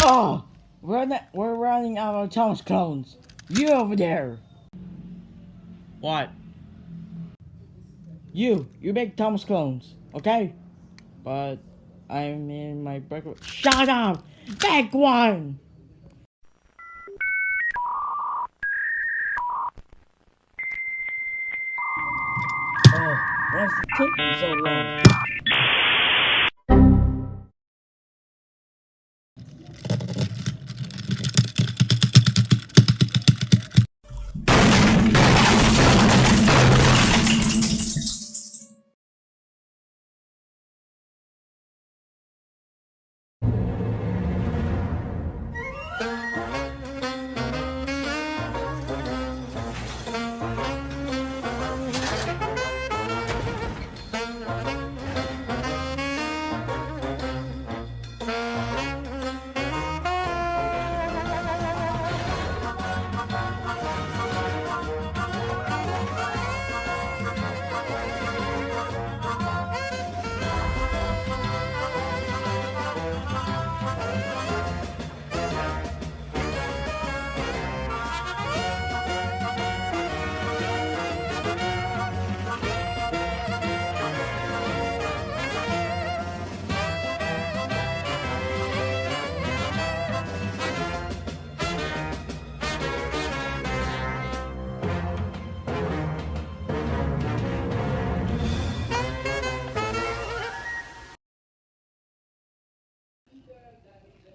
Oh, we're running out of Thomas clones. You over there. What? You make Thomas clones, okay? But I'm in my breakfast. Shut up! Back one! Oh, why's it taking so long?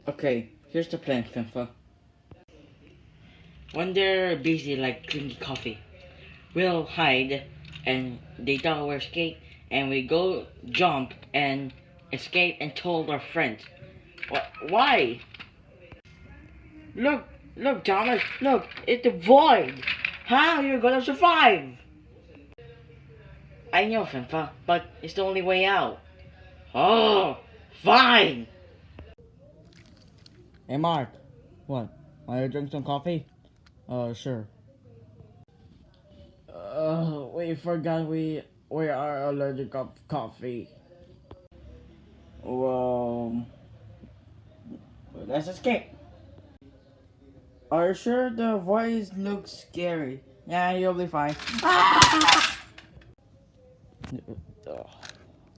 Okay, here's the plan, Finfa. When they're busy like drinking coffee, we'll hide and they thought we're escape and we go jump and escape and told our friends. Why? Look, look, Thomas, look, it's the void. How you're gonna survive? I know, Finfa, but it's the only way out. Oh, fine. Hey, Mark. What? Want to drink some coffee? Sure. We forgot we are allergic of coffee. Well, let's escape. Are you sure the voice looks scary? Yeah, you'll be fine. Ah!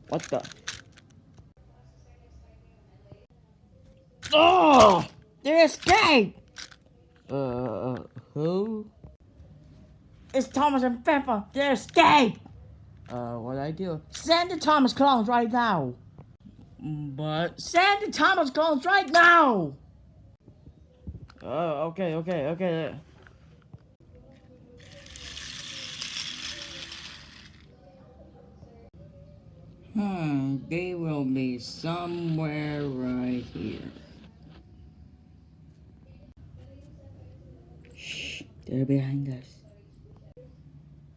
What the? Oh! They escaped! Who? It's Thomas and Pepper. They escaped! What I do? Send the Thomas clones right now! But send the Thomas clones right now! Okay. They will be somewhere right here. Shh, they're behind us.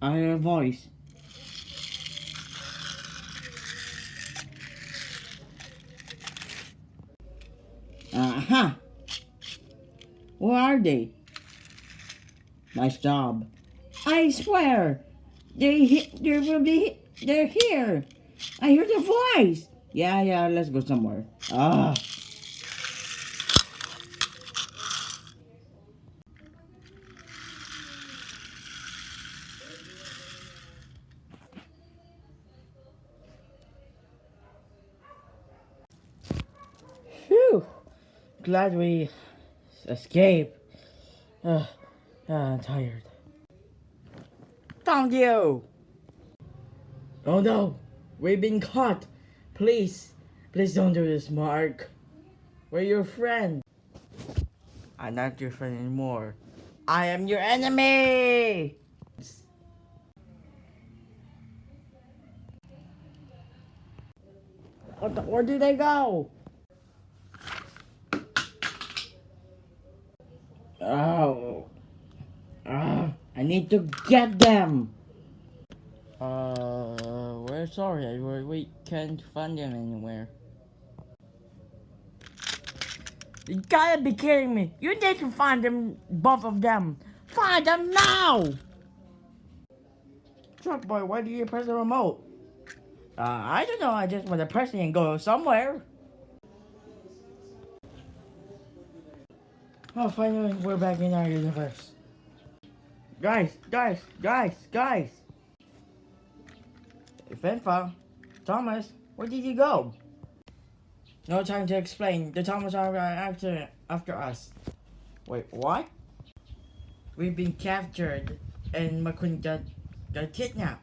I hear a voice. Uh-huh. Where are they? Nice job. I swear, they're here. I hear the voice. Yeah, let's go somewhere. Ah. Phew. Glad we escaped. I'm tired. Found you. Oh no, we've been caught. Please don't do this, Mark. We're your friend. I'm not your friend anymore. I am your enemy! Where do they go? Oh. I need to get them! We're sorry. We can't find them anywhere. You gotta be kidding me. You need to find them, both of them. Find them now! Truck boy, why do you press the remote? I don't know. I just want to press it and go somewhere. Oh, finally, we're back in our universe. Guys! Fenfa, Thomas, where did you go? No time to explain. The Thomas are after us. Wait, what? We've been captured and McQueen got kidnapped.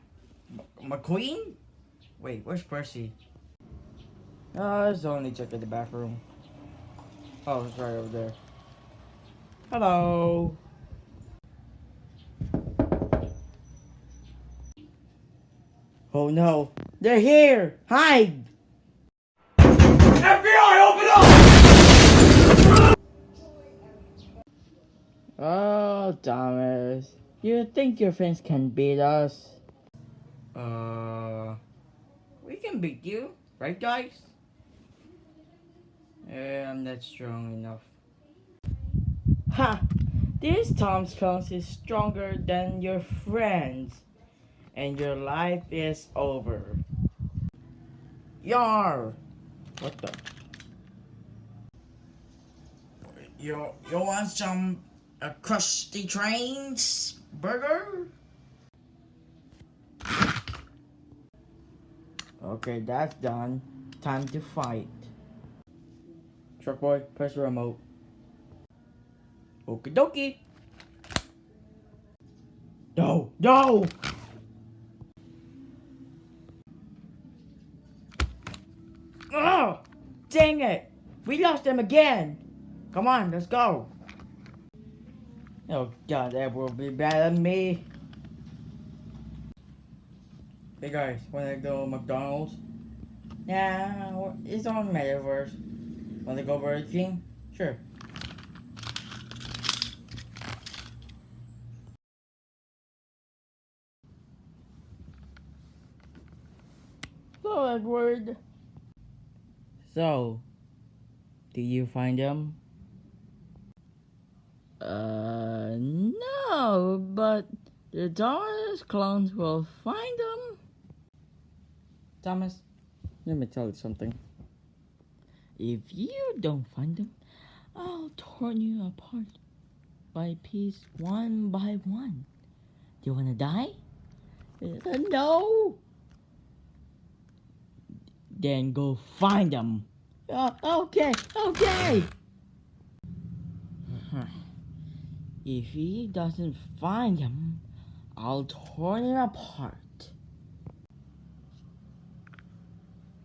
McQueen? Wait, where's Percy? Let's only check in the back room. Oh, it's right over there. Hello. Oh no, they're here! Hide! FBI, open up! Oh, Thomas. You think your friends can beat us? We can beat you, right guys? I'm not strong enough. Ha! This Tom's clones is stronger than your friends. And your life is over. Yar! What the? You want some crusty trains burger? Okay, that's done. Time to fight. Truck boy, press the remote. Okie dokie. No! Oh! Dang it! We lost them again! Come on, let's go! Oh god, that will be bad than me. Hey guys, wanna go McDonald's? Yeah, it's on Metaverse. Wanna go Burger King? Sure. So, Edward. So, did you find them? No, but the Thomas clones will find them. Thomas, let me tell you something. If you don't find them, I'll torn you apart by piece one by one. Do you wanna die? No! Then go find them. Okay. If he doesn't find them, I'll torn him apart.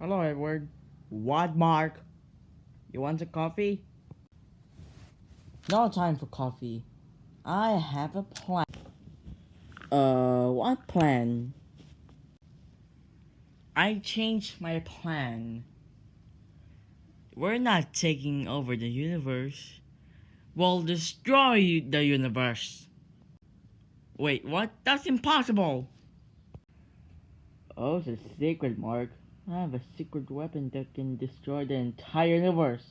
Hello, Edward. What, Mark? You want some coffee? No time for coffee. I have a plan. What plan? I changed my plan. We're not taking over the universe. We'll destroy the universe. Wait, what? That's impossible! Oh, it's a secret, Mark. I have a secret weapon that can destroy the entire universe.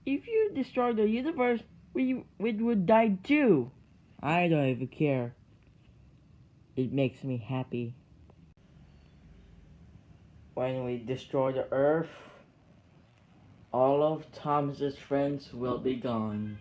If you destroy the universe, we would die too. I don't even care. It makes me happy. When we destroy the Earth, all of Thomas's friends will be gone.